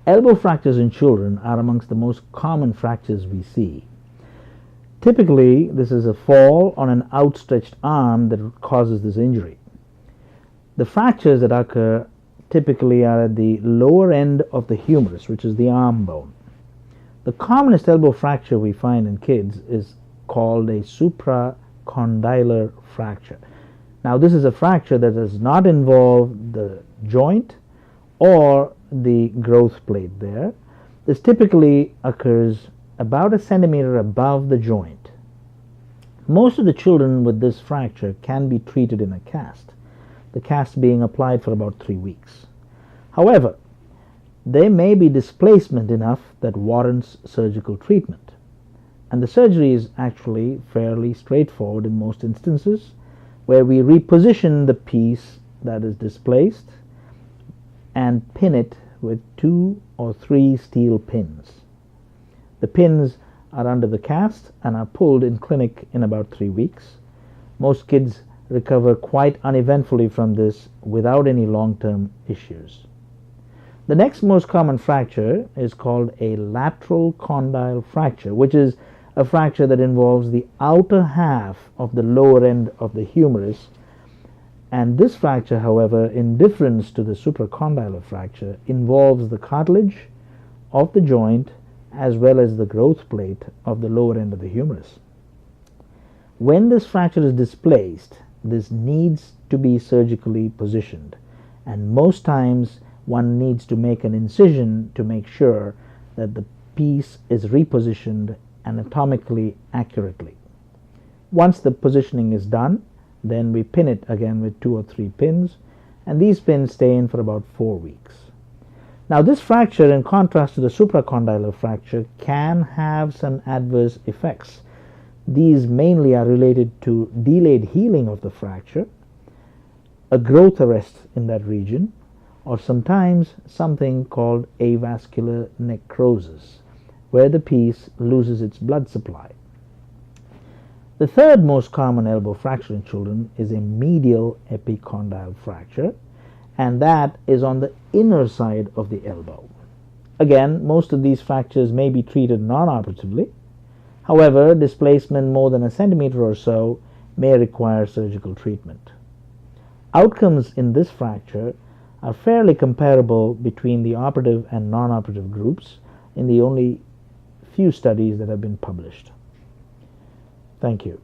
Elbow fractures in children are amongst the most common fractures we see. Typically, this is a fall on an outstretched arm that causes this injury. The fractures that occur typically are at the lower end of the humerus, which is the arm bone. The commonest elbow fracture we find in kids is called a supracondylar fracture. Now, this is a fracture that does not involve the joint or the growth plate there. This typically occurs about a centimeter above the joint. Most of the children with this fracture can be treated in a cast, the cast being applied for about 3 weeks. However, there may be displacement enough that warrants surgical treatment, and the surgery is actually fairly straightforward in most instances, where we reposition the piece that is displaced and pin it with 2 or 3 steel pins. The pins are under the cast and are pulled in clinic in about 3 weeks. Most kids recover quite uneventfully from this without any long-term issues. The next most common fracture is called a lateral condyle fracture, which is a fracture that involves the outer half of the lower end of the humerus. And this fracture, however, in difference to the supracondylar fracture, involves the cartilage of the joint as well as the growth plate of the lower end of the humerus. When this fracture is displaced, this needs to be surgically positioned, and most times one needs to make an incision to make sure that the piece is repositioned anatomically accurately. Once the positioning is done, then we pin it again with 2 or 3 pins, and these pins stay in for about 4 weeks. Now, this fracture, in contrast to the supracondylar fracture, can have some adverse effects. These mainly are related to delayed healing of the fracture, a growth arrest in that region, or sometimes something called avascular necrosis, where the piece loses its blood supply. The third most common elbow fracture in children is a medial epicondyle fracture, and that is on the inner side of the elbow. Again, most of these fractures may be treated non-operatively. However, displacement more than a centimeter or so may require surgical treatment. Outcomes in this fracture are fairly comparable between the operative and non-operative groups in the only few studies that have been published. Thank you.